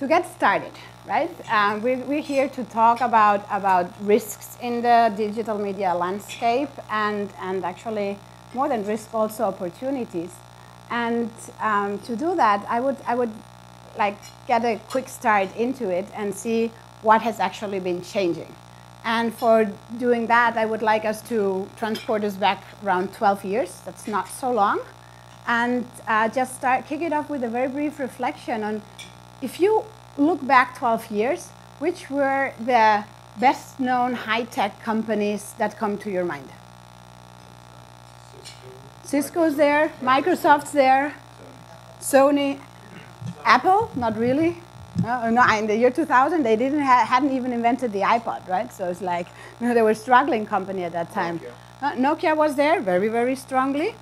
to get started, right? We're here to talk about risks in the digital media landscape and actually more than risk, also opportunities. And to do that, I would like get a quick start into it and see what has actually been changing. And for doing that, I would like us to transport us back around 12 years. That's not so long. And just kick it off with a very brief reflection on, if you look back 12 years, which were the best-known high-tech companies that come to your mind? Cisco's there, Microsoft's there, Sony, Apple, not really. No, in the year 2000, they hadn't even invented the iPod, right? So it's like, they were a struggling company at that time. Nokia was there very, very strongly.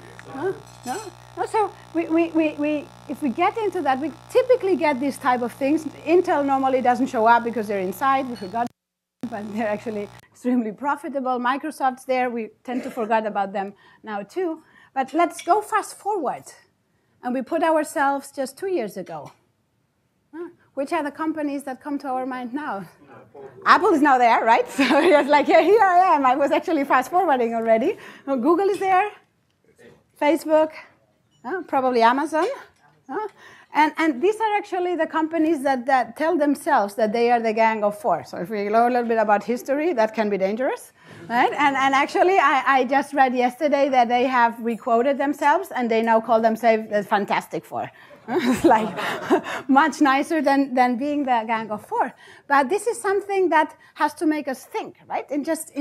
So if we get into that, we typically get these type of things. Intel normally doesn't show up because they're inside. We forgot, but they're actually extremely profitable. Microsoft's there. We tend to forget about them now too. But let's go fast forward. And we put ourselves just 2 years ago. Which are the companies that come to our mind now? Apple is now there, right? So it's like, yeah, here I am. I was actually fast forwarding already. Google is there. Facebook. Probably Amazon. And these are actually the companies that tell themselves that they are the gang of four. So if we know a little bit about history, that can be dangerous. Right? And actually, I just read yesterday that they have requoted themselves, and they now call themselves the Fantastic Four. It's like much nicer than being the gang of four. But this is something that has to make us think, right? In just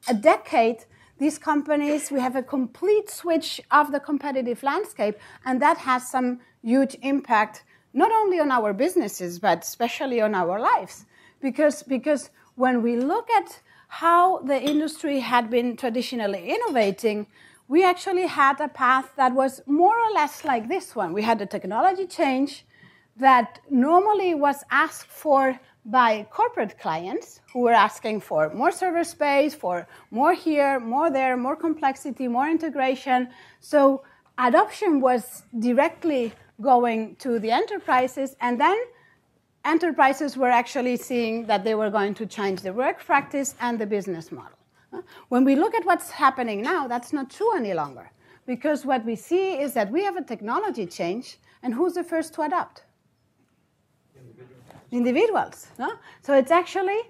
a decade, these companies, we have a complete switch of the competitive landscape, and that has some huge impact, not only on our businesses, but especially on our lives. Because when we look at how the industry had been traditionally innovating, we actually had a path that was more or less like this one. We had a technology change that normally was asked for by corporate clients who were asking for more server space, for more here, more there, more complexity, more integration. So adoption was directly going to the enterprises, and then enterprises were actually seeing that they were going to change the work practice and the business model. When we look at what's happening now, that's not true any longer, because what we see is that we have a technology change, and who's the first to adopt? Individuals. No? So it's actually,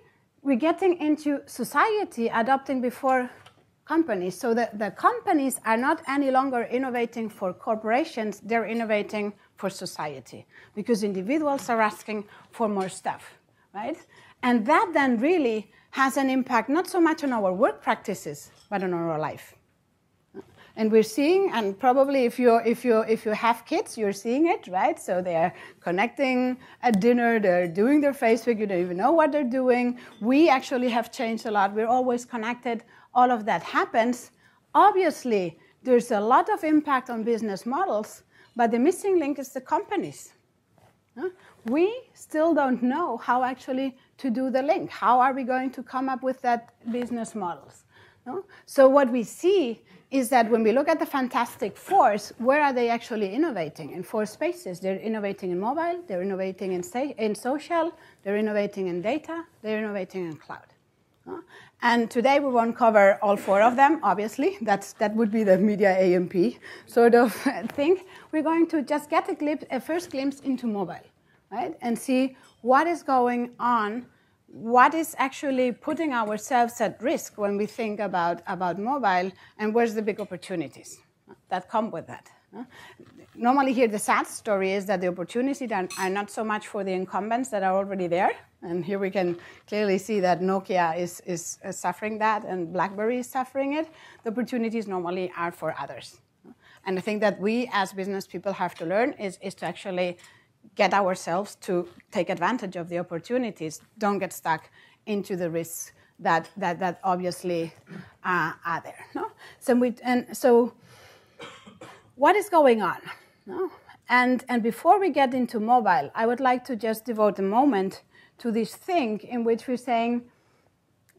we're getting into society adopting before companies. So the companies are not any longer innovating for corporations, they're innovating for society, because individuals are asking for more stuff, right? And that then really has an impact not so much on our work practices, but on our life. And we're seeing, and probably if you have kids, you're seeing it, right? So they're connecting at dinner, they're doing their Facebook, you don't even know what they're doing. We actually have changed a lot. We're always connected. All of that happens. Obviously, there's a lot of impact on business models, but the missing link is the companies. We still don't know how actually to do the link. How are we going to come up with that business models? No? So what we see is that when we look at the Fantastic Fours, where are they actually innovating? In four spaces. They're innovating in mobile, they're innovating in social, they're innovating in data, they're innovating in cloud. And today we won't cover all four of them, obviously. That would be the media AMP sort of thing. We're going to just get a first glimpse into mobile, right? And see what is going on, what is actually putting ourselves at risk when we think about mobile, and where's the big opportunities that come with that. Normally here the sad story is that the opportunities are not so much for the incumbents that are already there, and here we can clearly see that Nokia is suffering that and BlackBerry is suffering it. The opportunities normally are for others. And I think that we as business people have to learn is to actually get ourselves to take advantage of the opportunities. Don't get stuck into the risks that obviously are there. No? So what is going on? No? And before we get into mobile, I would like to just devote a moment to this thing in which we're saying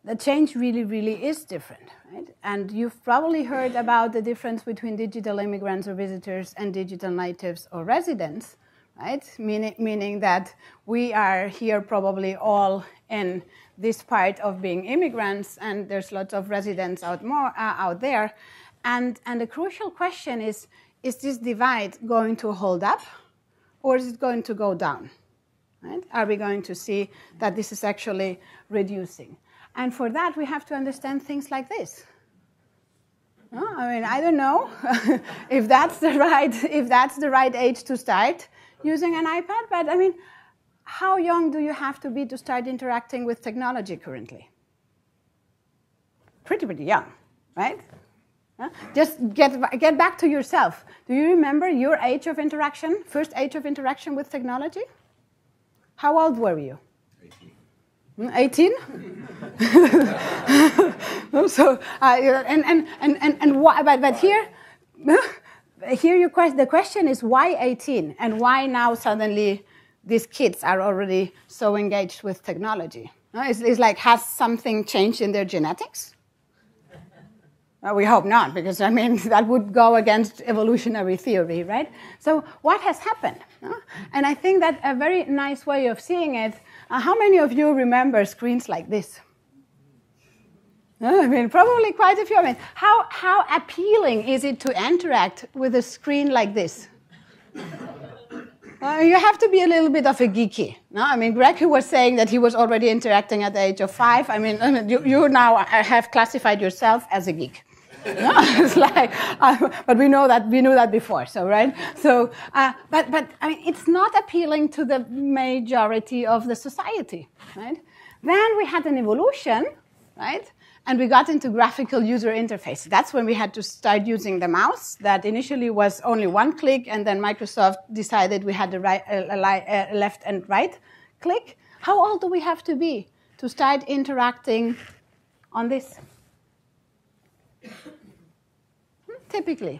the change really, really is different. Right? And you've probably heard about the difference between digital immigrants or visitors and digital natives or residents. right? Meaning that we are here probably all in this part of being immigrants, and there's lots of residents out there. And the crucial question is this divide going to hold up, or is it going to go down? Right? Are we going to see that this is actually reducing? And for that, we have to understand things like this. I mean, I don't know if that's the right age to start using an iPad, but I mean, how young do you have to be to start interacting with technology currently? Pretty young, right? Just get back to yourself. Do you remember your age of interaction, first age of interaction with technology? How old were you? 18? So, but here the question is why 18, and why now suddenly these kids are already so engaged with technology? It's like, has something changed in their genetics? We hope not, because I mean that would go against evolutionary theory, right? So what has happened? And I think that a very nice way of seeing it. How many of you remember screens like this? I mean, probably quite a few. I mean, how appealing is it to interact with a screen like this? You have to be a little bit of a geeky. No? I mean, Greg, who was saying that he was already interacting at the age of 5, I mean you now have classified yourself as a geek. No? It's like, but we knew that before, so right. So, but I mean, it's not appealing to the majority of the society, right? Then we had an evolution, right? And we got into graphical user interface. That's when we had to start using the mouse. That initially was only one click, and then Microsoft decided we had the left and right click. How old do we have to be to start interacting on this? Typically.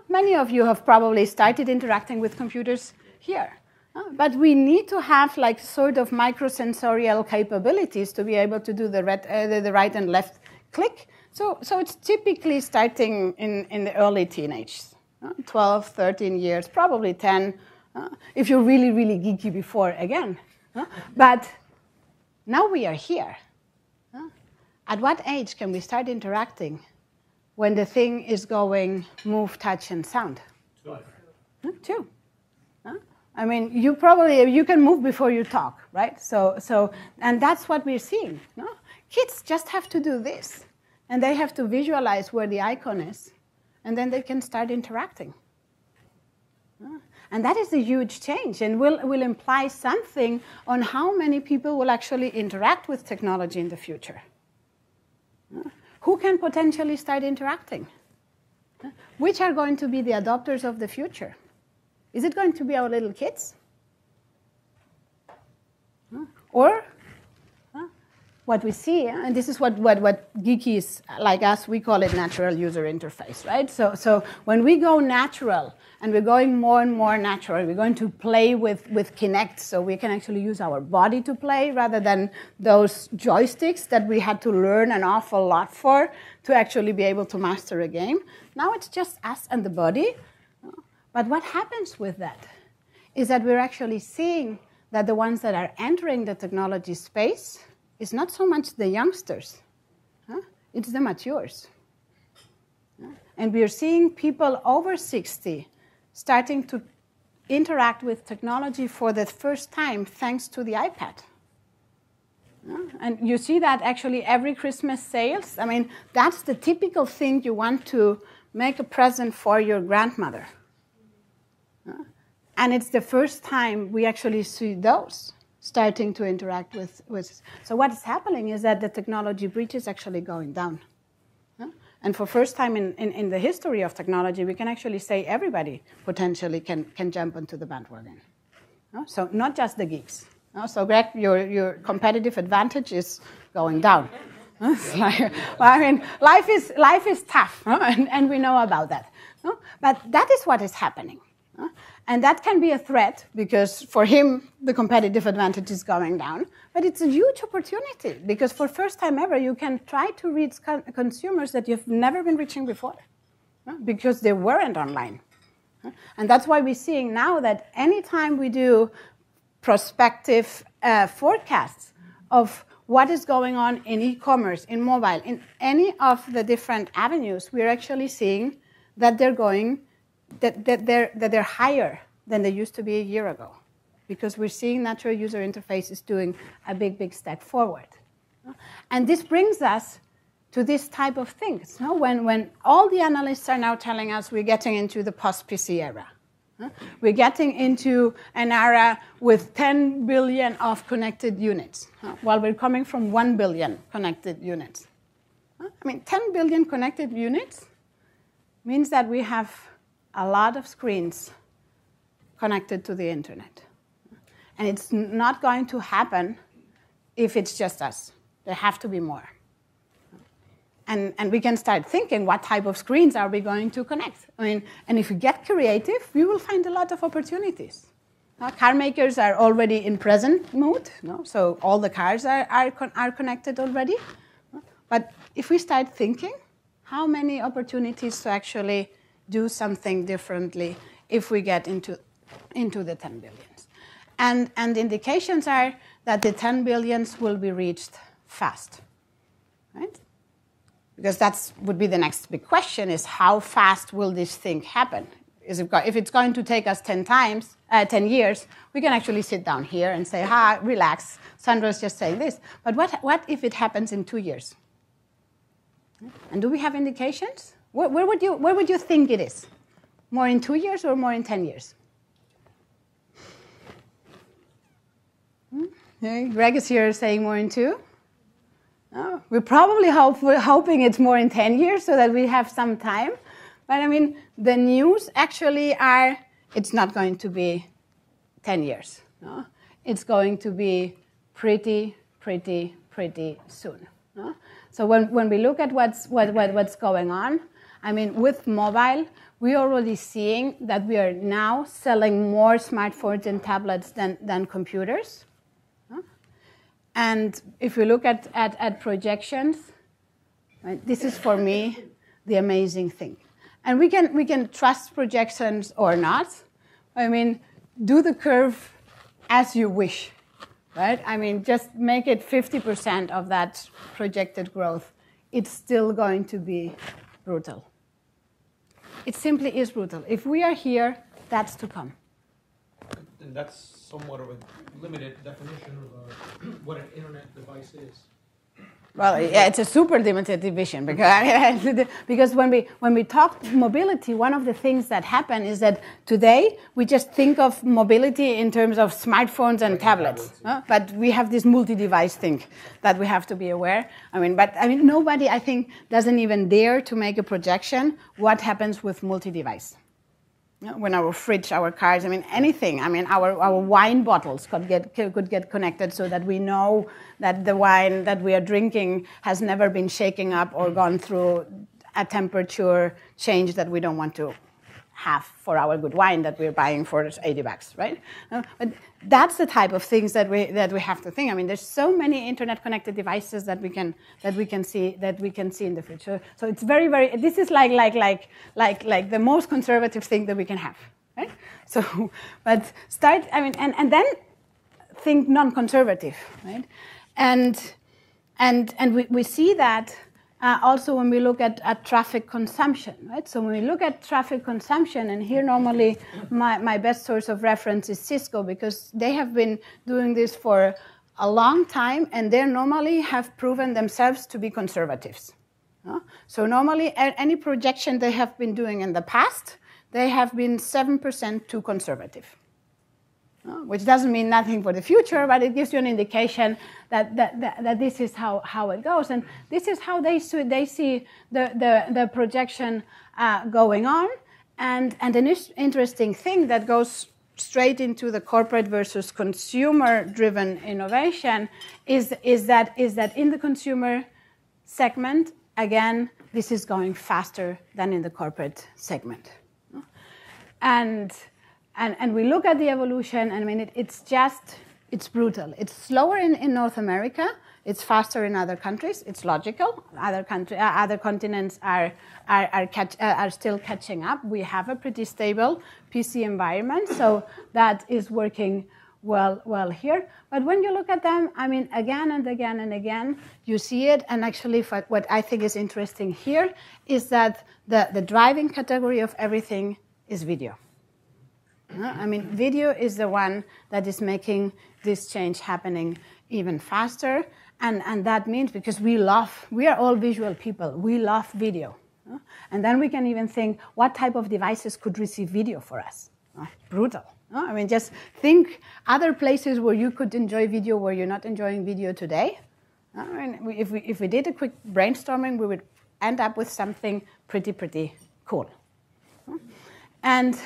Many of you have probably started interacting with computers here. But we need to have like sort of microsensorial capabilities to be able to do the right and left click. So it's typically starting in the early teenage, 12, 13 years, probably 10, if you're really, really geeky before again. But now we are here. At what age can we start interacting when the thing is going move, touch, and sound? 12. 2. I mean, you can move before you talk, right? So, and that's what we're seeing. No? Kids just have to do this, and they have to visualize where the icon is, and then they can start interacting. And that is a huge change, and will imply something on how many people will actually interact with technology in the future. Who can potentially start interacting? Which are going to be the adopters of the future? Is it going to be our little kids? Or what we see, and this is what geekies like us, we call it natural user interface, right? So when we go natural, and we're going more and more natural, we're going to play with Kinect, so we can actually use our body to play rather than those joysticks that we had to learn an awful lot for to actually be able to master a game. Now it's just us and the body. But what happens with that is that we're actually seeing that the ones that are entering the technology space is not so much the youngsters, it's the matures. And we're seeing people over 60 starting to interact with technology for the first time thanks to the iPad. And you see that actually every Christmas sales. I mean, that's the typical thing you want to make a present for your grandmother. And it's the first time we actually see those starting to interact with. So what is happening is that the technology breach is actually going down. And for first time in the history of technology, we can actually say everybody potentially can jump onto the bandwagon. So not just the geeks. So Greg, your competitive advantage is going down. Well, I mean, life is tough, and we know about that. But that is what is happening. And that can be a threat because for him, the competitive advantage is going down. But it's a huge opportunity because for first time ever, you can try to reach consumers that you've never been reaching before because they weren't online. And that's why we're seeing now that anytime we do prospective forecasts of what is going on in e-commerce, in mobile, in any of the different avenues, we're actually seeing that they're higher than they used to be a year ago, because we're seeing natural user interfaces doing a big step forward. And this brings us to this type of things. When all the analysts are now telling us we're getting into the post-PC era, we're getting into an era with 10 billion of connected units, while we're coming from 1 billion connected units. I mean, 10 billion connected units means that we have a lot of screens connected to the internet. And it's not going to happen if it's just us. There have to be more. And we can start thinking, what type of screens are we going to connect? I mean, and if we get creative, we will find a lot of opportunities. Car makers are already in present mode, so all the cars are connected already. But if we start thinking, how many opportunities to actually do something differently if we get into the 10 billions? And the indications are that the 10 billions will be reached fast, right? Because that would be the next big question, is how fast will this thing happen? If it's going to take us 10 years, we can actually sit down here and say, relax, Sandra's just saying this. But what if it happens in 2 years? And do we have indications? Where would you think it is? More in 2 years or more in 10 years? Greg is here saying more in 2. Oh, we're probably hoping it's more in 10 years so that we have some time. But I mean, the news actually are, it's not going to be 10 years. No? It's going to be pretty soon. No? So when we look at what's going on, I mean, with mobile, we're already seeing that we are now selling more smartphones and tablets than computers. And if we look at projections, right, this is for me the amazing thing. And we can trust projections or not. I mean, do the curve as you wish, right? I mean, just make it 50% of that projected growth. It's still going to be brutal. It simply is brutal. If we are here, that's to come. And that's somewhat of a limited definition of what an internet device is. Well, yeah, it's a super limited division because when we talk mobility, one of the things that happen is that today we just think of mobility in terms of smartphones and tablets, but we have this multi-device thing that we have to be aware. I mean, nobody, I think, doesn't even dare to make a projection what happens with multi-device. When our fridge, our cars, I mean, anything. I mean, our wine bottles could get connected so that we know that the wine that we are drinking has never been shaken up or gone through a temperature change that we don't want to have for our good wine that we're buying for $80, right? But that's the type of things that we have to think. I mean, there's so many internet-connected devices that we can see in the future. So it's very. This is like the most conservative thing that we can have, right? So, but start. I mean, and then think non-conservative, right? And we see that. Also, when we look at traffic consumption, right? So when we look at traffic consumption, and here normally my best source of reference is Cisco, because they have been doing this for a long time, and they normally have proven themselves to be conservatives. So normally, any projection they have been doing in the past, they have been 7% too conservative. Which doesn't mean nothing for the future, but it gives you an indication that this is how it goes. And this is how they see the projection going on. And an interesting thing that goes straight into the corporate versus consumer-driven innovation is that in the consumer segment, again, this is going faster than in the corporate segment. And we look at the evolution, and I mean, it's brutal. It's slower in North America. It's faster in other countries. It's logical. Other continents are still catching up. We have a pretty stable PC environment, so that is working well here. But when you look at them, I mean, again and again and again, you see it. And actually, what I think is interesting here is that the driving category of everything is video. I mean, video is the one that is making this change happening even faster. And that means, because we are all visual people, we love video. And then we can even think, what type of devices could receive video for us? Brutal. I mean, just think other places where you could enjoy video where you're not enjoying video today. I mean, if we did a quick brainstorming, we would end up with something pretty cool. And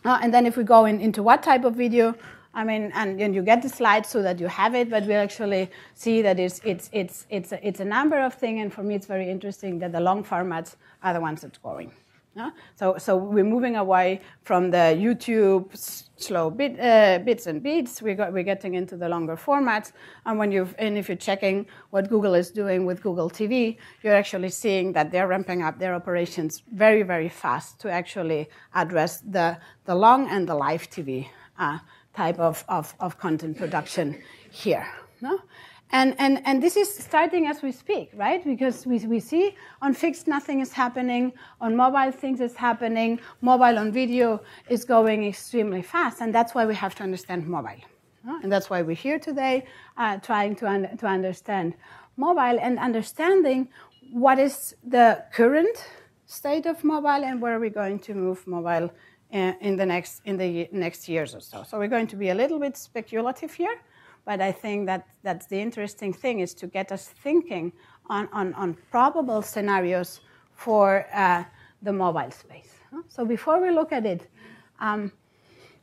then if we go into what type of video, I mean, and you get the slides so that you have it, but we'll actually see that it's a number of things, and for me it's very interesting that the long formats are the ones that's growing. So we're moving away from the YouTube slow bits and beats. We're getting into the longer formats, and if you're checking what Google is doing with Google TV, you're actually seeing that they're ramping up their operations very fast to actually address the long and the live TV type of content production here. And this is starting as we speak, right? Because we see on fixed nothing is happening, on mobile things is happening, mobile on video is going extremely fast, and that's why we have to understand mobile. And that's why we're here today, trying to understand mobile and understanding what is the current state of mobile and where are we going to move mobile in the next years or so. So we're going to be a little bit speculative here. But I think that's the interesting thing, is to get us thinking on probable scenarios for the mobile space. So before we look at it,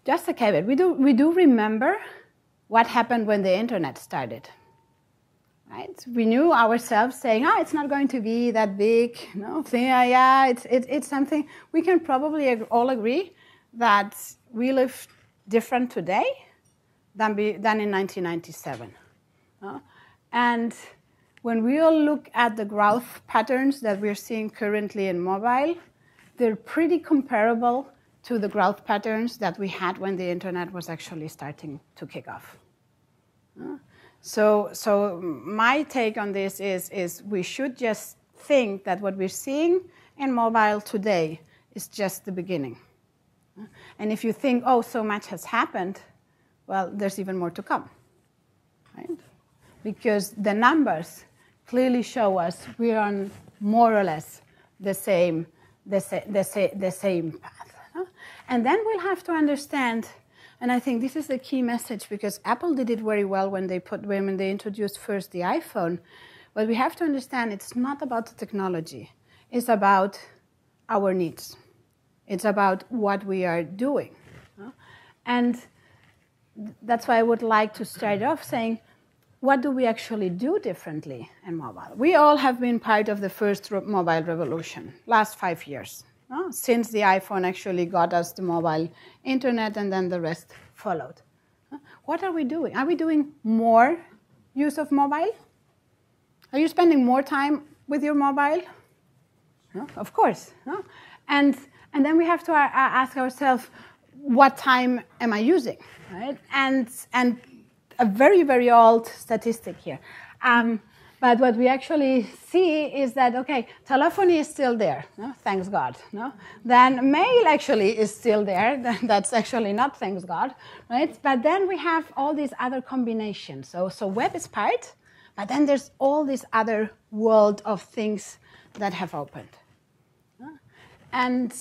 just a caveat. We do remember what happened when the internet started. Right? We knew ourselves saying, it's not going to be that big. It's something. We can probably all agree that we live different today than in 1997. And when we all look at the growth patterns that we're seeing currently in mobile, they're pretty comparable to the growth patterns that we had when the internet was actually starting to kick off. So my take on this is we should just think that what we're seeing in mobile today is just the beginning. And if you think, so much has happened, well, there's even more to come, right? Because the numbers clearly show us we're on more or less the same path. And then we'll have to understand, and I think this is the key message, because Apple did it very well when they introduced first the iPhone. But we have to understand it's not about the technology. It's about our needs. It's about what we are doing. And that's why I would like to start off saying, what do we actually do differently in mobile? We all have been part of the first mobile revolution, last 5 years, since the iPhone actually got us the mobile internet, and then the rest followed. What are we doing? Are we doing more use of mobile? Are you spending more time with your mobile? No? Of course. No? And then we have to ask ourselves, what time am I using? Right? And a very old statistic here. But what we actually see is that, okay, telephony is still there, thanks God. Then mail actually is still there. That's actually not thanks God, right? But then we have all these other combinations. So web is part, but then there's all this other world of things that have opened. And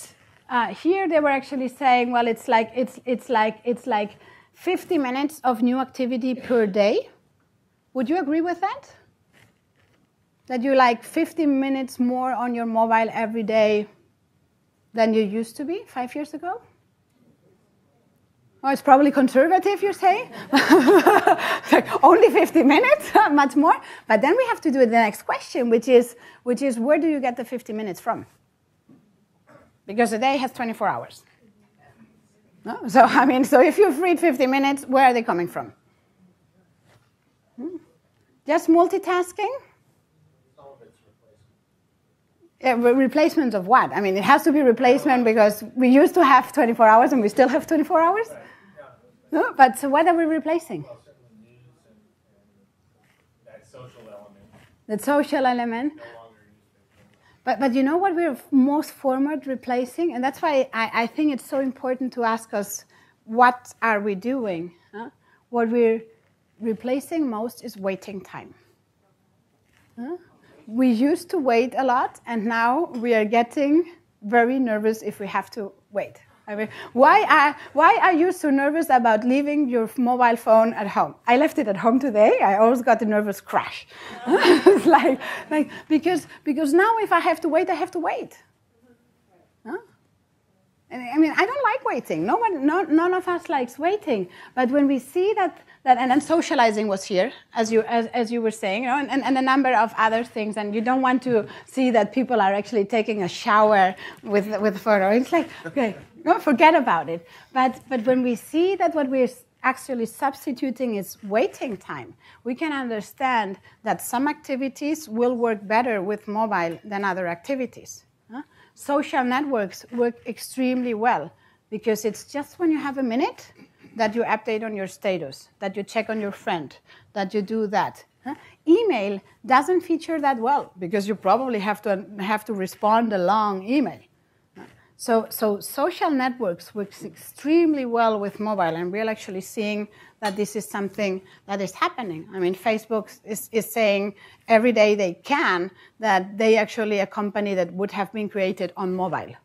here they were actually saying, well, it's like 50 minutes of new activity per day. Would you agree with that? That you like 50 minutes more on your mobile every day than you used to be 5 years ago? Oh, it's probably conservative, you say? Like only 50 minutes, much more. But then we have to do the next question, which is where do you get the 50 minutes from? Because a day has 24 hours. No? So if you've read 50 minutes, where are they coming from? Just multitasking? Some of it's replacement. Replacement of what? I mean, it has to be replacement because we used to have 24 hours and we still have 24 hours? Right. Yeah. No, but so what are we replacing? Well, certainly news and that social element. The social element. No longer newspaper. But you know what we're most forward replacing? And that's why I think it's so important to ask us, what are we doing? Huh? What we're replacing most is waiting time. Huh? We used to wait a lot, and now we are getting very nervous if we have to wait. I mean, why are you so nervous about leaving your mobile phone at home? I left it at home today. I always got a nervous crash. It's like because now if I have to wait, I have to wait. Huh? I mean, I don't like waiting. None of us likes waiting. But when we see that and then socializing was here, as you were saying, you know, and a number of other things, and you don't want to see that people are actually taking a shower with photo. It's like, okay, no, forget about it. But when we see that what we're actually substituting is waiting time, we can understand that some activities will work better with mobile than other activities. Social networks work extremely well because it's just when you have a minute that you update on your status, that you check on your friend, that you do that. Email doesn't feature that well because you probably have to respond a long email. So social networks work extremely well with mobile, and we're actually seeing that this is something that is happening. I mean, Facebook is saying every day they can that they actually a company that would have been created on mobile,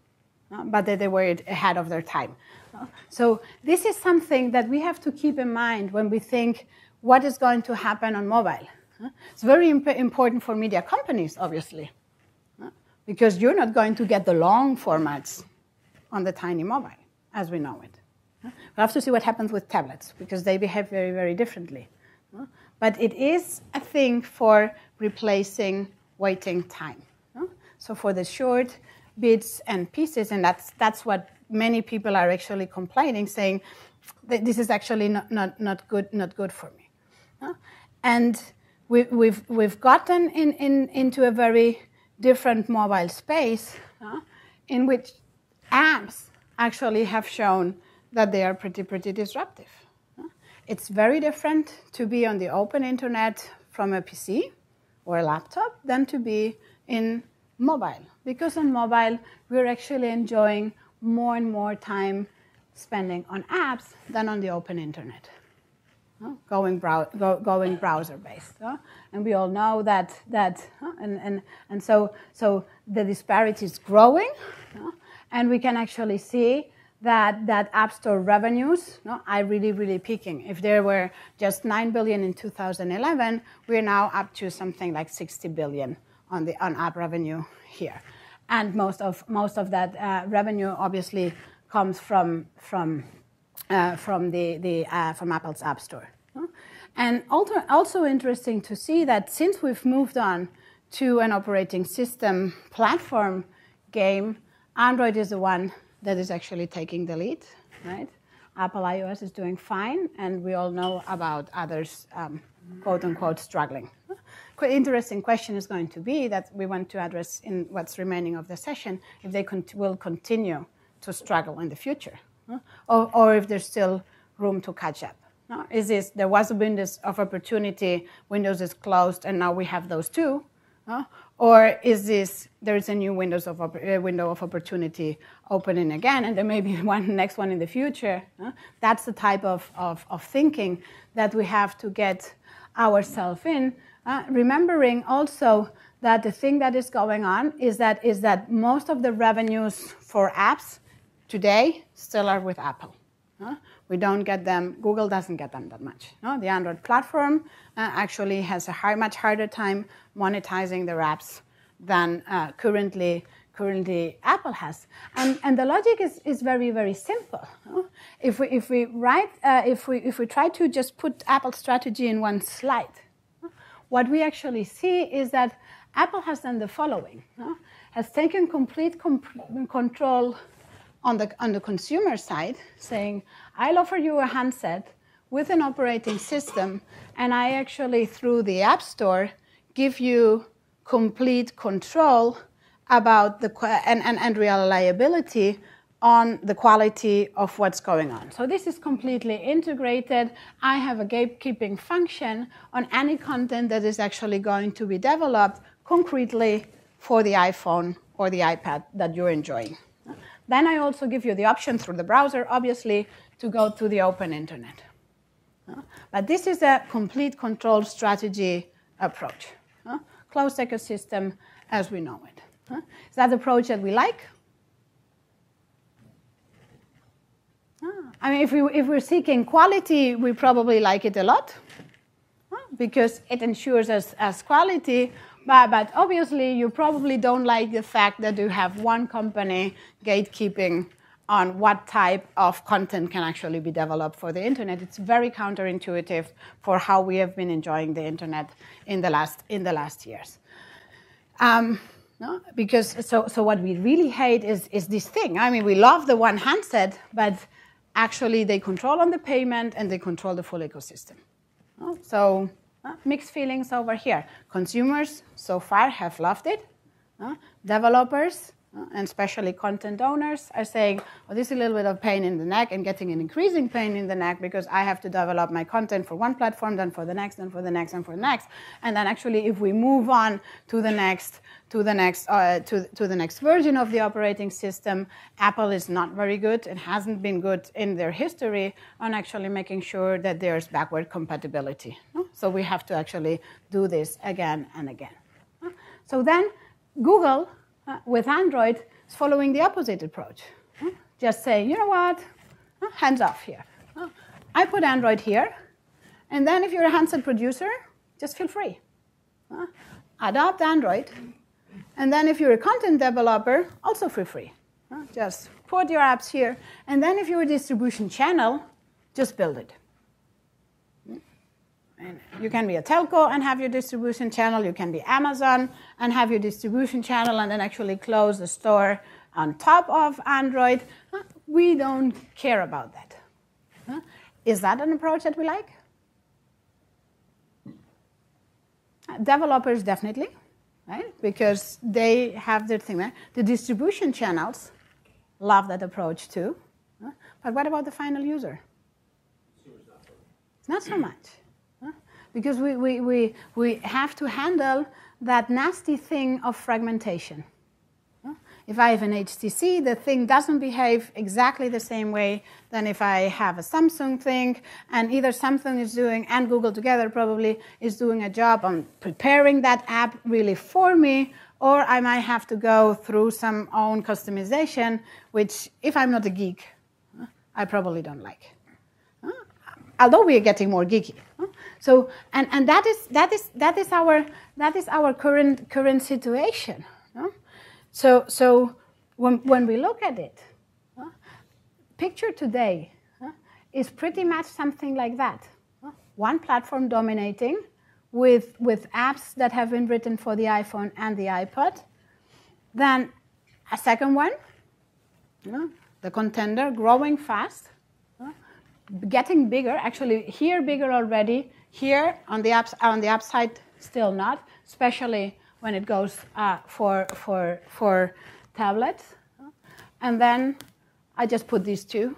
but they were ahead of their time. So this is something that we have to keep in mind when we think what is going to happen on mobile. It's very important for media companies, obviously, because you're not going to get the long formats on the tiny mobile as we know it. We have to see what happens with tablets because they behave very, very differently. But it is a thing for replacing waiting time. So for the short bits and pieces, and that's what many people are actually complaining, saying that this is actually not good for me. And we've gotten into a very different mobile space in which apps actually have shown that they are pretty disruptive. It's very different to be on the open internet from a PC or a laptop than to be in mobile. Because on mobile, we're actually enjoying more and more time spending on apps than on the open internet. Going browser-based. And we all know that and so the disparity is growing, and we can actually see that App Store revenues are really peaking. If there were just 9 billion in 2011, we're now up to something like 60 billion on app revenue here, and most of that revenue obviously comes from Apple's App Store. And also interesting to see that since we've moved on to an operating system platform game, Android is the one that is actually taking the lead, right? Apple iOS is doing fine, and we all know about others, quote unquote, struggling. Quite interesting question is going to be that we want to address in what's remaining of the session, if they will continue to struggle in the future, or if there's still room to catch up. There was a window of opportunity, Windows is closed, and now we have those two, or there is a new window of opportunity opening again, and there may be next one in the future. That's the type of thinking that we have to get ourselves in. Remembering also that the thing that is going on is that most of the revenues for apps today still are with Apple. We don't get them, Google doesn't get them that much. The Android platform actually has a much harder time monetizing their apps than currently Apple has. And the logic is very, very simple. If we try to just put Apple's strategy in one slide, what we actually see is that Apple has done the following: has taken complete control on the consumer side, saying, I'll offer you a handset with an operating system, and I actually, through the App Store, give you complete control about and reliability on the quality of what's going on. So this is completely integrated. I have a gatekeeping function on any content that is actually going to be developed concretely for the iPhone or the iPad that you're enjoying. Then I also give you the option through the browser, obviously, to go to the open internet. But this is a complete control strategy approach. Closed ecosystem as we know it. Is that the approach that we like? I mean, if we're seeking quality, we probably like it a lot because it ensures us quality. But obviously, you probably don't like the fact that you have one company gatekeeping on what type of content can actually be developed for the internet. It's very counterintuitive for how we have been enjoying the internet in the last years. No? Because so what we really hate is this thing. I mean, we love the one handset, but actually they control on the payment and they control the full ecosystem. So mixed feelings over here. Consumers so far have loved it. Developers, and especially content owners, are saying, well, this is a little bit of pain in the neck and getting an increasing pain in the neck because I have to develop my content for one platform, then for the next, then for the next, and for the next. And then actually if we move on to the next version of the operating system, Apple is not very good and hasn't been good in their history on actually making sure that there's backward compatibility. So we have to actually do this again and again. So then Google, with Android, is following the opposite approach. Just saying, you know what, hands off here. I put Android here, and then if you're a handset producer, just feel free. Adopt Android. And then if you're a content developer, also feel free. Just put your apps here. And then if you're a distribution channel, just build it. And you can be a telco and have your distribution channel. You can be Amazon and have your distribution channel and then actually close the store on top of Android. We don't care about that. Is that an approach that we like? Developers, definitely. Right? Because they have their thing there. The distribution channels love that approach too. But what about the final user? Not so much. Because we have to handle that nasty thing of fragmentation. If I have an HTC, the thing doesn't behave exactly the same way than if I have a Samsung thing, and either Samsung is doing, and Google together probably, is doing a job on preparing that app really for me, or I might have to go through some own customization, which, if I'm not a geek, I probably don't like. Although we are getting more geeky. So, and that is our current situation. So when we look at it, picture today is pretty much something like that. One platform dominating with apps that have been written for the iPhone and the iPod. Then a second one, the contender, growing fast, getting bigger, actually here bigger already, here on the app side still not, especially when it goes for tablets. And then I just put these two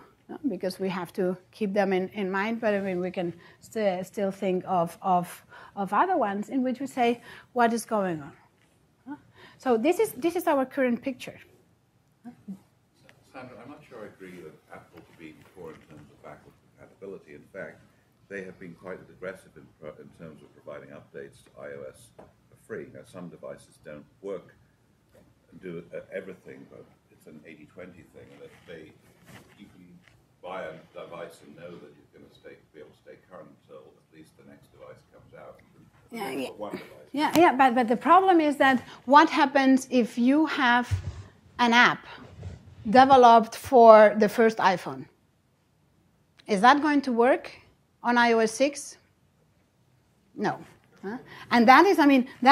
because we have to keep them in mind, but I mean we can still think of other ones in which we say what is going on. So this is our current picture. Sandra, I'm not sure I agree that Apple have been poor in terms of backward compatibility. In fact, they have been quite aggressive in terms of providing updates to iOS for free. Now, some devices don't work and do everything, but it's an 80-20 thing. And if you can buy a device and know that you're going to be able to stay current until at least the next device comes out. One device. But the problem is that what happens if you have an app developed for the first iPhone? Is that going to work on iOS 6? No. And that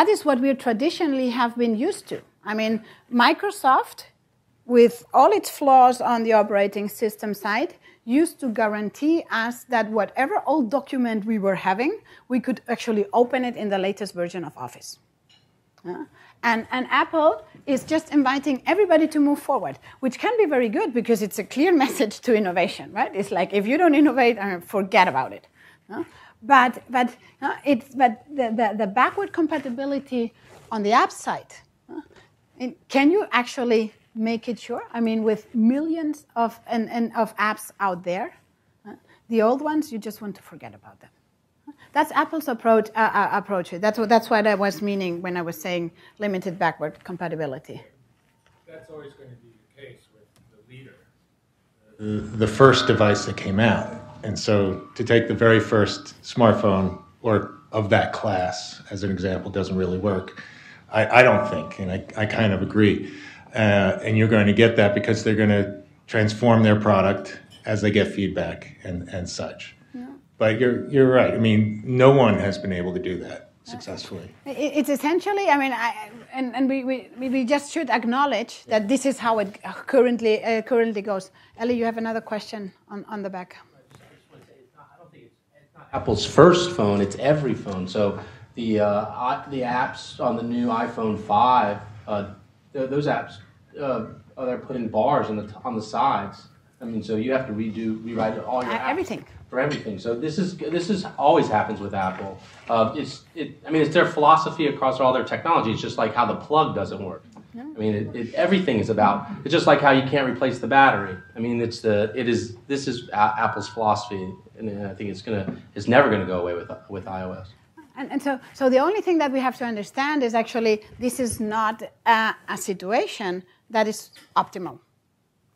is what we traditionally have been used to. I mean, Microsoft, with all its flaws on the operating system side, used to guarantee us that whatever old document we were having, we could actually open it in the latest version of Office. And Apple is just inviting everybody to move forward, which can be very good because it's a clear message to innovation, right? It's like, if you don't innovate, forget about it. But the backward compatibility on the app side, can you actually make it sure? I mean, with millions of apps out there, the old ones, you just want to forget about them. That's Apple's approach. That's what I was meaning when I was saying limited backward compatibility. That's always going to be the case with the leader. The first device that came out. And so to take the very first smartphone or of that class as an example doesn't really work. I don't think, and I kind of agree. And you're going to get that because they're going to transform their product as they get feedback and such. Yeah. But you're right. I mean, no one has been able to do that successfully. It's essentially, I mean, we just should acknowledge that this is how it currently goes. Ellie, you have another question on the back. I don't think it's not Apple's first phone, it's every phone. So the apps on the new iPhone 5, those apps, they're put in bars on the sides. I mean, so you have to rewrite all your apps everything for everything. So this is always happens with Apple. It's their philosophy across all their technology. It's just like how the plug doesn't work. Yeah. I mean, everything is about. It's just like how you can't replace the battery. I mean, this is Apple's philosophy, and I think it's never gonna go away with iOS. And so the only thing that we have to understand is actually this is not a situation that is optimal,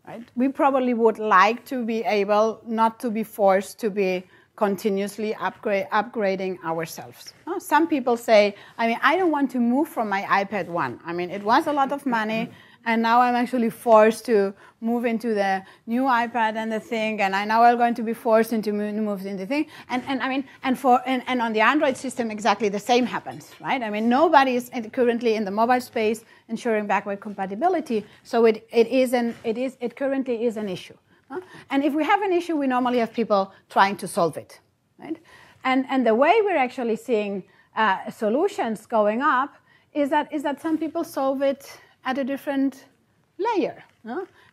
right? We probably would like to be able not to be forced to be continuously upgrading ourselves. Some people say, I mean, I don't want to move from my iPad 1. I mean, it was a lot of money, and now I'm actually forced to move into the new iPad and the thing, and now I'm going to be forced into move into the thing. And on the Android system, exactly the same happens, right? I mean, nobody is currently in the mobile space ensuring backward compatibility, so it currently is an issue. And if we have an issue, we normally have people trying to solve it, right? And the way we're actually seeing solutions going up is that some people solve it at a different layer.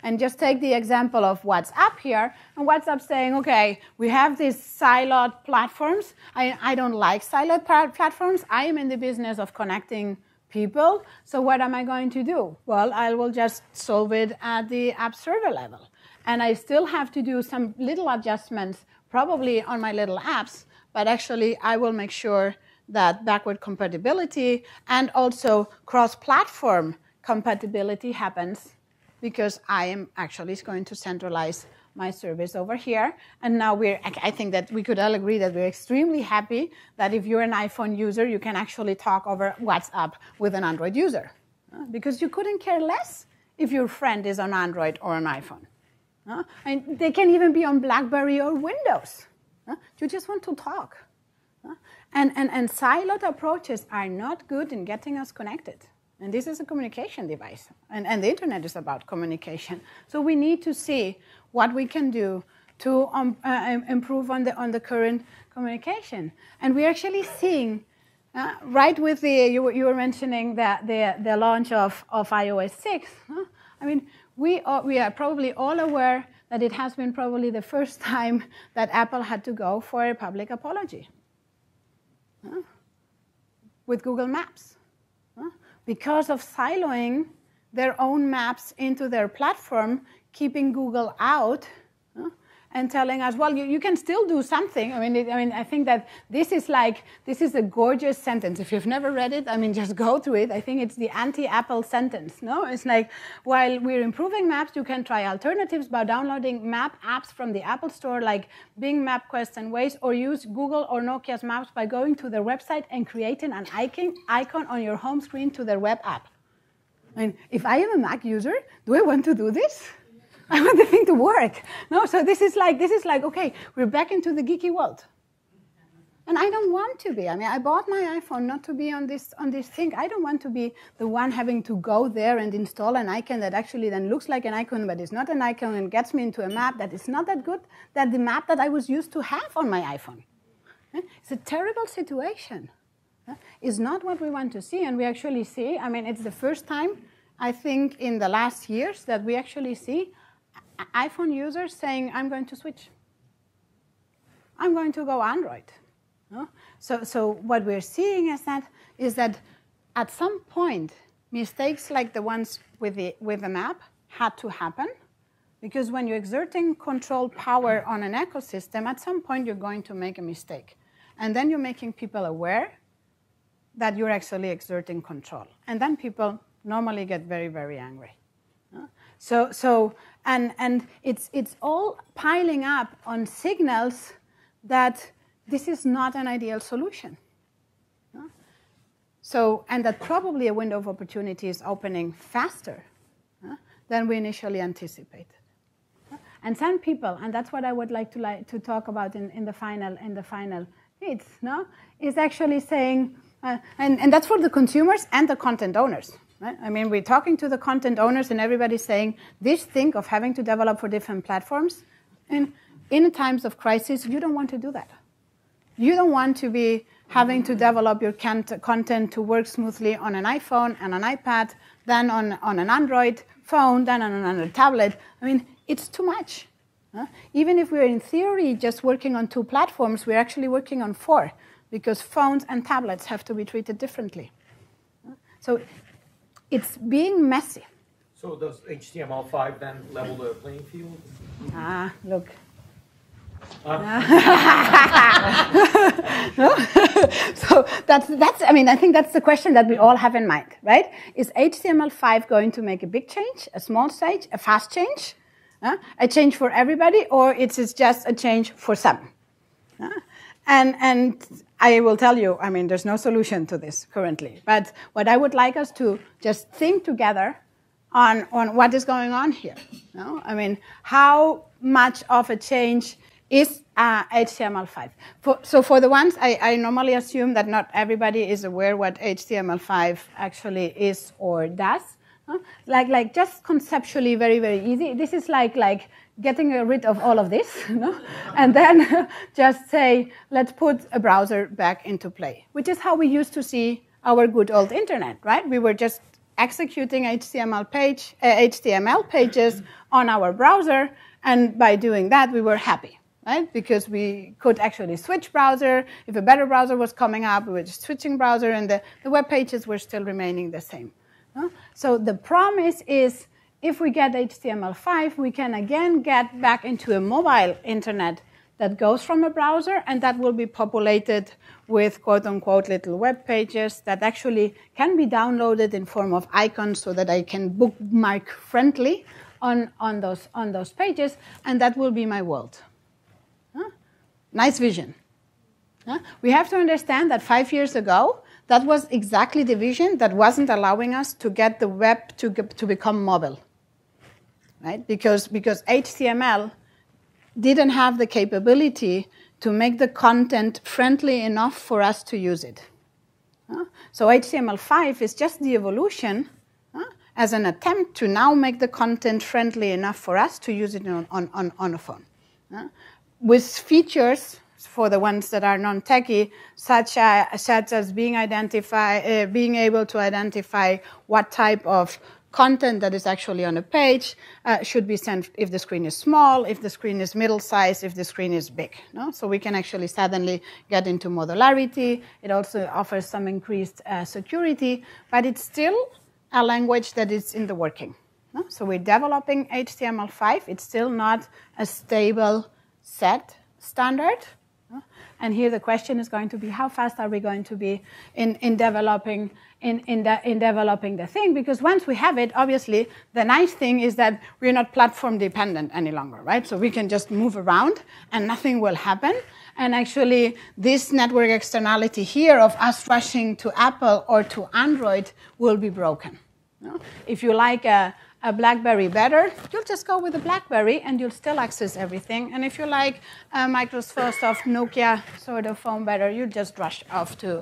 And just take the example of WhatsApp here, and WhatsApp saying, okay, we have these siloed platforms. I don't like siloed platforms. I am in the business of connecting people, so what am I going to do? Well, I will just solve it at the app server level. And I still have to do some little adjustments, probably on my little apps, but actually I will make sure that backward compatibility and also cross-platform compatibility happens, because I am actually going to centralize my service over here. And now I think that we could all agree that we're extremely happy that if you're an iPhone user, you can actually talk over WhatsApp with an Android user, because you couldn't care less if your friend is on Android or an iPhone. And they can even be on BlackBerry or Windows. You just want to talk. And siloed approaches are not good in getting us connected. And this is a communication device. And the internet is about communication. So we need to see what we can do to improve on the current communication. And we're actually seeing, right with you were mentioning the launch of iOS 6. I mean, we are probably all aware that it has been probably the first time that Apple had to go for a public apology with Google Maps. Because of siloing their own maps into their platform, keeping Google out, and telling us, well, you can still do something. I mean, I think that this is a gorgeous sentence. If you've never read it, I mean, just go through it. I think it's the anti-Apple sentence. No, it's like, while we're improving maps, you can try alternatives by downloading map apps from the Apple Store, like Bing, MapQuest, and Waze, or use Google or Nokia's Maps by going to their website and creating an icon on your home screen to their web app. I mean, if I am a Mac user, do I want to do this? I want the thing to work. No, so this is like, okay, we're back into the geeky world. And I don't want to be. I mean, I bought my iPhone not to be on this thing. I don't want to be the one having to go there and install an icon that actually then looks like an icon, but is not an icon and gets me into a map that is not that good, that the map that I was used to have on my iPhone. It's a terrible situation. It's not what we want to see, and we actually see, I mean, it's the first time, I think, in the last years that we actually see iPhone users saying, I'm going to switch. I'm going to go Android. So what we're seeing is that at some point, mistakes like the ones with the map had to happen, because when you're exerting control power on an ecosystem, at some point you're going to make a mistake. And then you're making people aware that you're actually exerting control. And then people normally get very, very angry. And it's all piling up on signals that this is not an ideal solution. And that probably a window of opportunity is opening faster than we initially anticipated. And some people, and that's what I would like to talk about in the final bits, is actually saying, and that's for the consumers and the content owners. Right? I mean, we're talking to the content owners, and everybody's saying this thing of having to develop for different platforms. And in times of crisis, you don't want to do that. You don't want to be having to develop your content to work smoothly on an iPhone and an iPad, then on an Android phone, then on another tablet. I mean, it's too much. Even if we're in theory just working on 2 platforms, we're actually working on 4, because phones and tablets have to be treated differently. So it's being messy. So does HTML5 then level the playing field? Look. So that's. I mean, I think that's the question that we all have in mind, right? Is HTML5 going to make a big change, a small change, a fast change, a change for everybody, or it's just a change for some? And I will tell you, I mean, there's no solution to this currently. But what I would like us to just think together on what is going on here. I mean, how much of a change is HTML5? So for the ones, I normally assume that not everybody is aware what HTML5 actually is or does. Like just conceptually very, very easy. This is like getting rid of all of this, and then just say, let's put a browser back into play, which is how we used to see our good old internet, right? We were just executing HTML pages on our browser, and by doing that, we were happy, right? Because we could actually switch browser. If a better browser was coming up, we were just switching browser, and the web pages were still remaining the same. So the promise is, if we get HTML5, we can again get back into a mobile internet that goes from a browser, and that will be populated with quote-unquote little web pages that actually can be downloaded in form of icons so that I can bookmark friendly on those pages, and that will be my world. Nice vision. We have to understand that 5 years ago, that was exactly the vision that wasn't allowing us to get the web to become mobile, right? Because HTML didn't have the capability to make the content friendly enough for us to use it. So HTML5 is just the evolution as an attempt to now make the content friendly enough for us to use it on a phone. With features, for the ones that are non-techie, such as being able to identify what type of content that is actually on a page should be sent if the screen is small, if the screen is middle size, if the screen is big. So we can actually suddenly get into modularity. It also offers some increased security, but it's still a language that is in the working. So we're developing HTML5. It's still not a stable set standard. And here the question is going to be, how fast are we going to be in developing the thing? Because once we have it, obviously, the nice thing is that we're not platform dependent any longer, right? So we can just move around and nothing will happen. And actually, this network externality here of us rushing to Apple or to Android will be broken. If you like a a BlackBerry better, you'll just go with a BlackBerry and you'll still access everything. And if you like a Microsoft Nokia sort of phone better, you just rush off to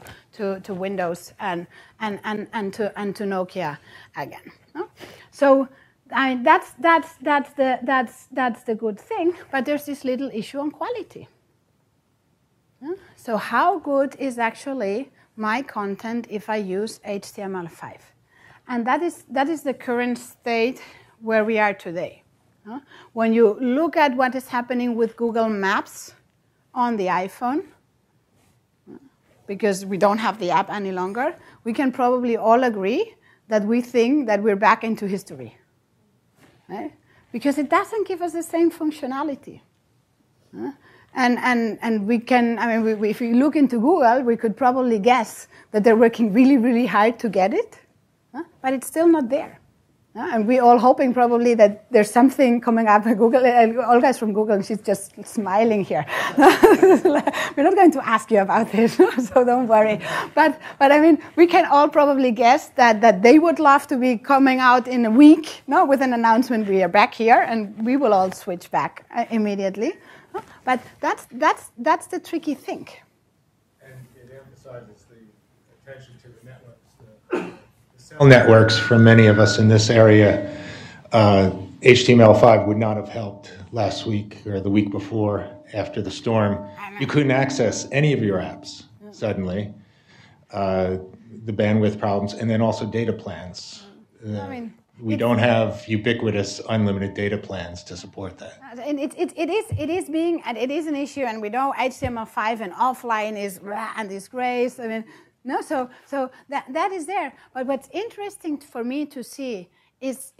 Windows and to Nokia again. No? So that's the good thing. But there's this little issue on quality. So how good is actually my content if I use HTML5? And that is the current state where we are today. When you look at what is happening with Google Maps on the iPhone, because we don't have the app any longer, we can probably all agree that we think that we're back into history. Right? Because it doesn't give us the same functionality. And we can, I mean, if we look into Google, we could probably guess that they're working really, really hard to get it, but it's still not there. And we're all hoping probably that there's something coming up at Google. Olga's from Google, and she's just smiling here. We're not going to ask you about this, so don't worry. But I mean, we can all probably guess that they would love to be coming out in a week, with an announcement. We are back here, and we will all switch back immediately. But that's the tricky thing. And it emphasizes the attention to the networks. Cell networks, for many of us in this area, HTML5 would not have helped last week or the week before after the storm. You couldn't access any of your apps suddenly. The bandwidth problems, and then also data plans. We don't have ubiquitous unlimited data plans to support that. And it is an issue, and we know HTML5 and offline is and disgrace. I mean, no, so that is there. But what's interesting for me to see is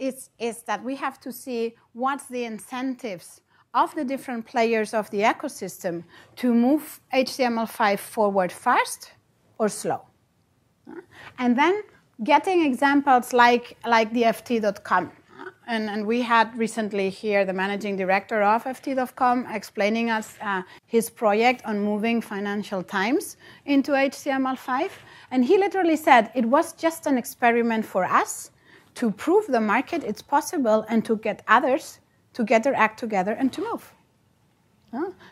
that we have to see what's the incentives of the different players of the ecosystem to move HTML5 forward fast or slow, and then getting examples like the FT.com. And we had recently here the managing director of FT.com explaining us his project on moving Financial Times into HTML5. And he literally said it was just an experiment for us to prove the market it's possible and to get others to get their act together and to move.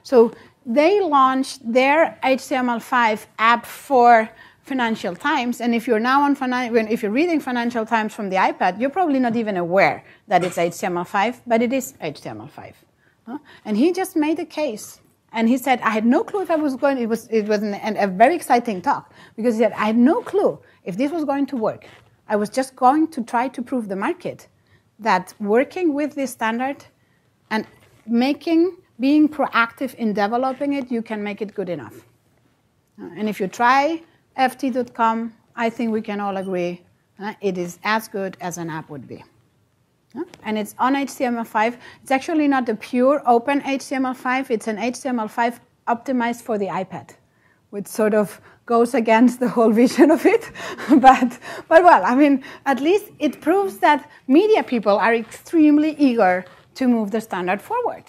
So they launched their HTML5 app for Financial Times, and if you're now if you're reading Financial Times from the iPad, you're probably not even aware that it's HTML5, but it is HTML5. And he just made a case, and he said, I had no clue if I was going. It was a very exciting talk, because he said, I had no clue if this was going to work. I was just going to try to prove the market that working with this standard and being proactive in developing it, you can make it good enough. And if you try FT.com, I think we can all agree it is as good as an app would be. And it's on HTML5. It's actually not the pure open HTML5. It's an HTML5 optimized for the iPad, which sort of goes against the whole vision of it. But well, I mean, at least it proves that media people are extremely eager to move the standard forward,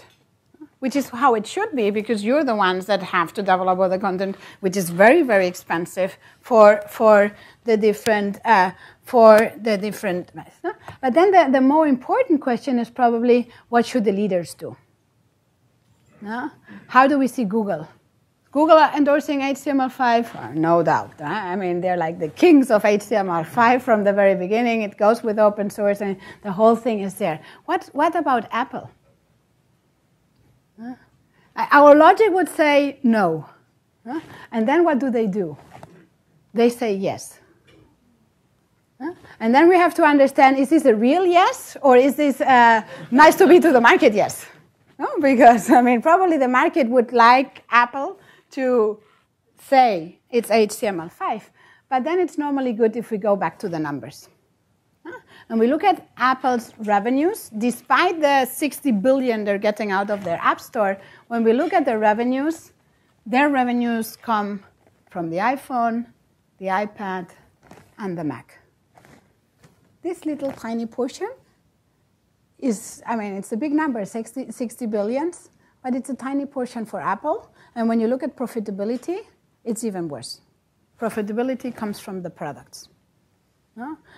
which is how it should be, because you're the ones that have to develop all the content, which is very, very expensive for the different. But then the more important question is probably, what should the leaders do? How do we see Google? Google endorsing HTML5? No doubt. I mean, they're like the kings of HTML5 from the very beginning. It goes with open source, and the whole thing is there. What about Apple? Our logic would say no. And then what do? They say yes. And then we have to understand, is this a real yes, or is this nice to be to the market yes? No, because, I mean, probably the market would like Apple to say it's HTML5. But then it's normally good if we go back to the numbers. And we look at Apple's revenues, despite the 60 billion they're getting out of their App Store, when we look at their revenues come from the iPhone, the iPad, and the Mac. This little tiny portion is, I mean, it's a big number, 60 billions, but it's a tiny portion for Apple. And when you look at profitability, it's even worse. Profitability comes from the products.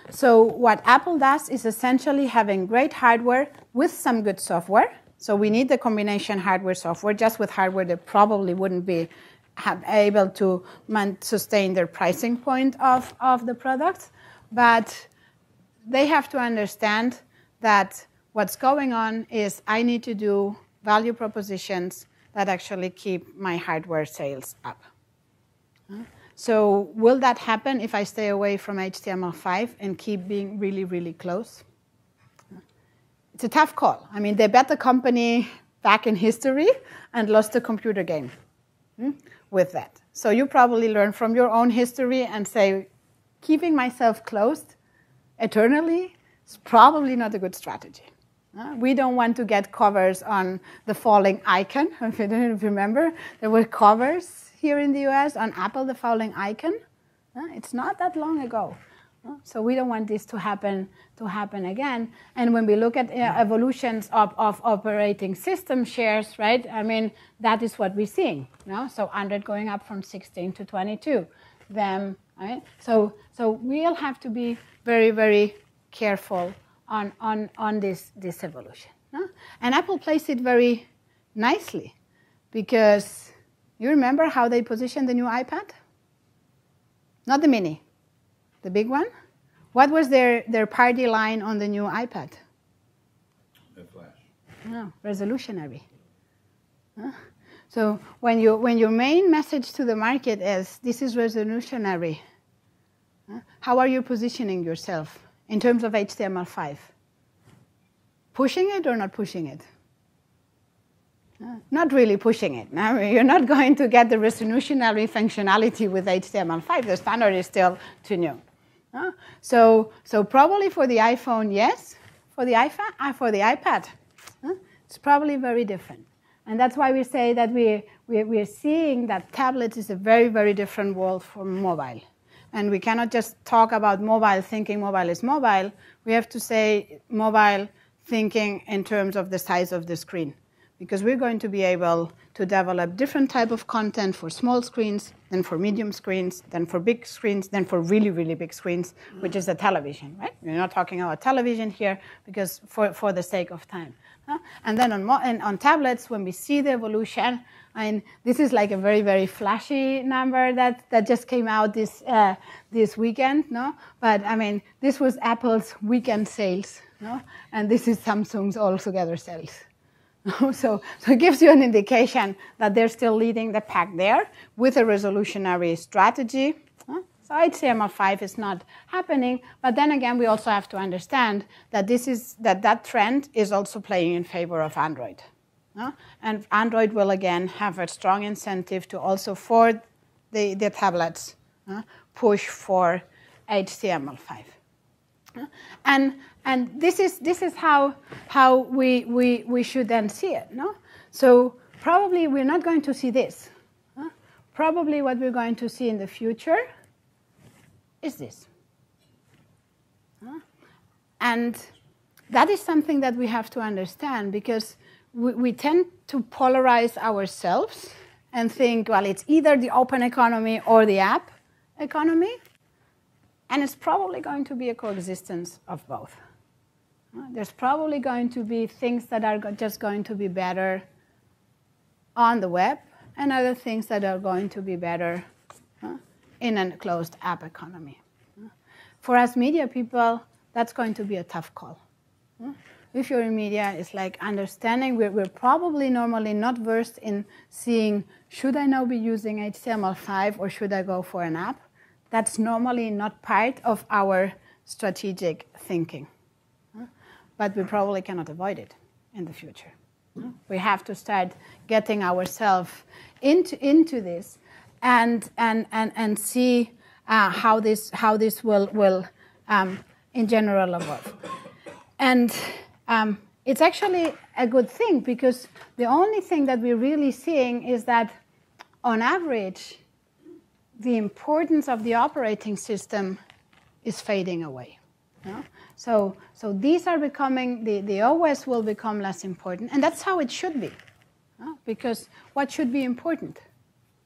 So what Apple does is essentially having great hardware with some good software. So we need the combination hardware-software. Just with hardware, they probably wouldn't be able to sustain their pricing point of the product. But they have to understand that what's going on is I need to do value propositions that actually keep my hardware sales up. So will that happen if I stay away from HTML5 and keep being really, really close? It's a tough call. I mean, they bet the company back in history and lost the computer game with that. So you probably learn from your own history and say, keeping myself closed eternally is probably not a good strategy. We don't want to get covers on the falling icon. If you don't remember, there were covers here in the US on Apple, the falling icon. It's not that long ago. So we don't want this to happen again. And when we look at evolutions of operating system shares, right? I mean, that is what we're seeing. So Android going up from 16 to 22. Them, right? So we'll have to be very, very careful on this evolution. And Apple plays it very nicely because you remember how they positioned the new iPad? Not the mini, the big one. What was their party line on the new iPad? No flash. No, resolutionary. So when your main message to the market is this is resolutionary, how are you positioning yourself in terms of HTML5? Pushing it or not pushing it? Not really pushing it. You're not going to get the resolutionary functionality with HTML5. The standard is still too new. So probably for the iPhone, yes. For the iPad, it's probably very different. And that's why we say that we're seeing that tablets is a very, very different world from mobile. And we cannot just talk about mobile thinking mobile is mobile. We have to say mobile thinking in terms of the size of the screen. Because we're going to be able to develop different type of content for small screens, then for medium screens, then for big screens, then for really, really big screens, which is a television, right? We're not talking about television here because for the sake of time. And then on tablets, when we see the evolution, and this is like a very, very flashy number that just came out this weekend, no? But I mean, this was Apple's weekend sales, no? And this is Samsung's altogether sales. So it gives you an indication that they're still leading the pack there with a resolutionary strategy. So HTML5 is not happening, but then again, we also have to understand that that trend is also playing in favor of Android. And Android will again have a strong incentive to also for the tablets push for HTML5. And this is how we should then see it, no? So probably we're not going to see this. Probably what we're going to see in the future is this. And that is something that we have to understand because we tend to polarize ourselves and think, well, it's either the open economy or the app economy. And it's probably going to be a coexistence of both. There's probably going to be things that are just going to be better on the web and other things that are going to be better in a closed app economy. For us media people, that's going to be a tough call. If you're in media, it's like understanding we're probably normally not versed in seeing, should I now be using HTML5 or should I go for an app? That's normally not part of our strategic thinking. But we probably cannot avoid it in the future. We have to start getting ourselves into this and see how this will in general evolve. And it's actually a good thing because the only thing that we're really seeing is that on average, the importance of the operating system is fading away. So these are becoming, the OS will become less important, and that's how it should be. Because what should be important?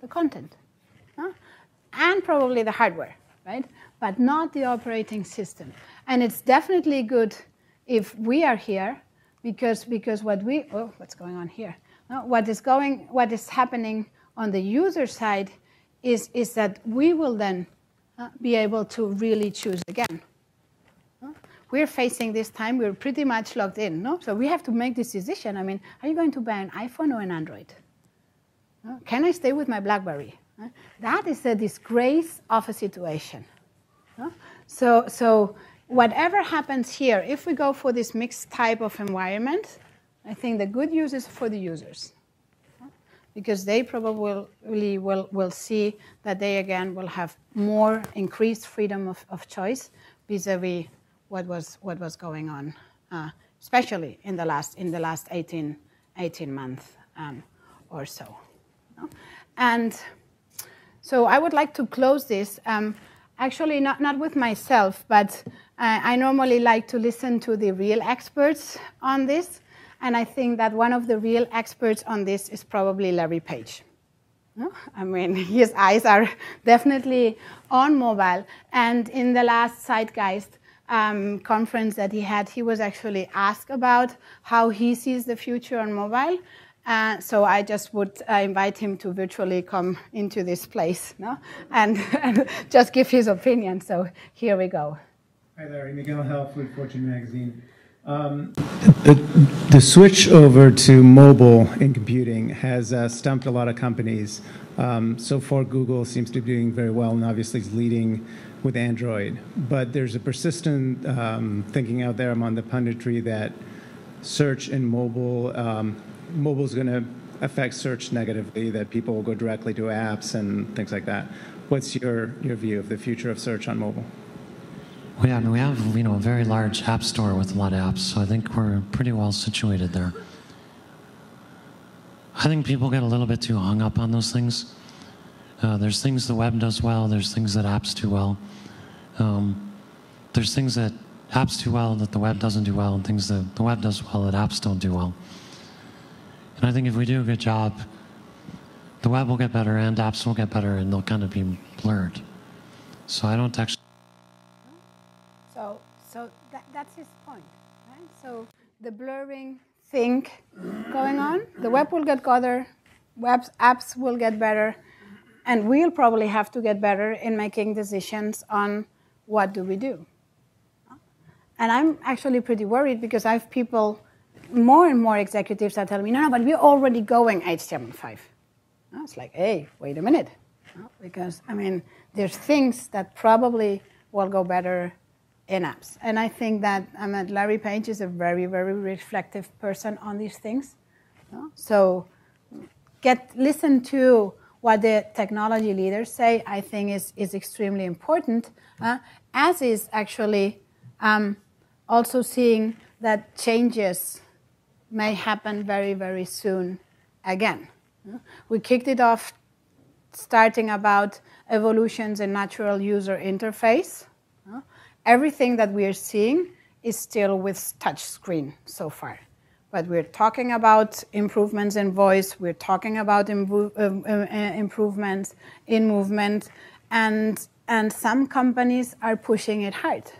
The content. And probably the hardware. right? But not the operating system. And it's definitely good if we are here, because what's going on here? No, what is happening on the user side is that we will then be able to really choose again. We're facing this time, we're pretty much logged in, no? So we have to make this decision. I mean, are you going to buy an iPhone or an Android? Can I stay with my BlackBerry? That is the disgrace of a situation. So whatever happens here, if we go for this mixed type of environment, I think the good news is for the users, because they probably will see that they again will have more increased freedom of choice vis-a-vis what was going on, especially in the last 18 months or so. And so I would like to close this. Actually, not with myself, but I normally like to listen to the real experts on this. And I think that one of the real experts on this is probably Larry Page. No? I mean, his eyes are definitely on mobile. And in the last Zeitgeist conference that he had, he was actually asked about how he sees the future on mobile. So I just would invite him to virtually come into this place, no? and just give his opinion. So here we go. Hi, Larry. Miguel Helf with Fortune Magazine. The switch over to mobile in computing has stumped a lot of companies. So far, Google seems to be doing very well and obviously is leading with Android. But there's a persistent thinking out there among the punditry that search in mobile is going to affect search negatively, that people will go directly to apps and things like that. What's your view of the future of search on mobile? Well, yeah, I mean, we have a very large app store with a lot of apps, so I think we're pretty well situated there. I think people get a little bit too hung up on those things. There's things the web does well, there's things that apps do well. There's things that apps do well that the web doesn't do well, and things that the web does well that apps don't do well. And I think if we do a good job, the web will get better and apps will get better, and they'll kind of be blurred. So I don't actually... So that's his point, right? So the blurring thing going on, the web will get better, apps will get better, and we'll probably have to get better in making decisions on what do we do. And I'm actually pretty worried because I have people, more and more executives are telling me, no, but we're already going HTML5. It's like, hey, wait a minute. Because, I mean, there's things that probably will go better in apps. And I think that Larry Page is a very, very reflective person on these things. So listen to what the technology leaders say, I think is extremely important, as is actually also seeing that changes may happen very, very soon again. We kicked it off starting about evolutions in natural user interface. Everything that we are seeing is still with touch screen so far. But we're talking about improvements in voice, we're talking about improvements in movement, and some companies are pushing it hard.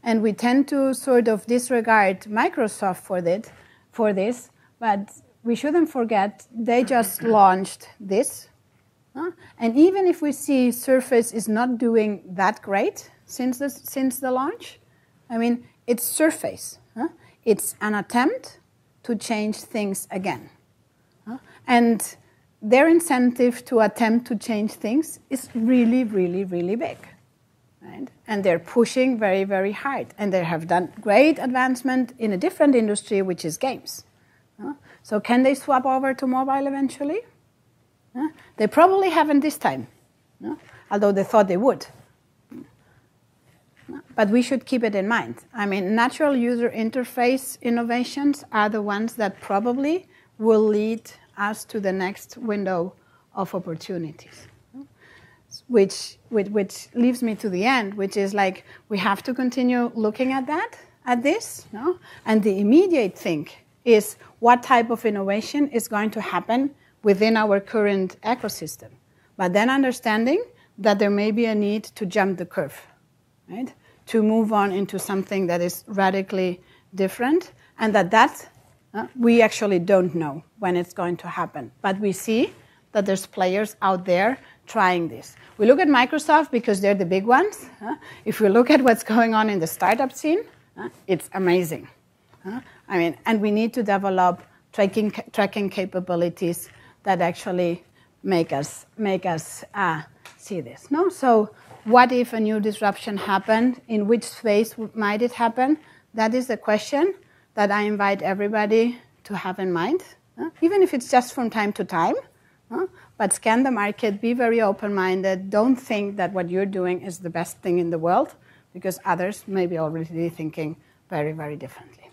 And we tend to sort of disregard Microsoft for this, but we shouldn't forget they just launched this. And even if we see Surface is not doing that great since the launch, I mean, it's Surface. It's an attempt to change things again. And their incentive to attempt to change things is really, really, really big. Right? And they're pushing very, very hard. And they have done great advancement in a different industry, which is games. So can they swap over to mobile eventually? They probably haven't this time, although they thought they would. But we should keep it in mind. I mean, natural user interface innovations are the ones that probably will lead us to the next window of opportunities. Which leaves me to the end, which is like we have to continue looking at this, and the immediate thing is what type of innovation is going to happen within our current ecosystem. But then understanding that there may be a need to jump the curve, right? To move on into something that is radically different, and that we actually don't know when it's going to happen. But we see that there's players out there trying this. We look at Microsoft because they're the big ones. If we look at what's going on in the startup scene, it's amazing. I mean, and we need to develop tracking capabilities that actually make us see this. No, so what if a new disruption happened? In which phase might it happen? That is the question that I invite everybody to have in mind, even if it's just from time to time. But scan the market, be very open-minded. Don't think that what you're doing is the best thing in the world, because others may be already thinking very, very differently.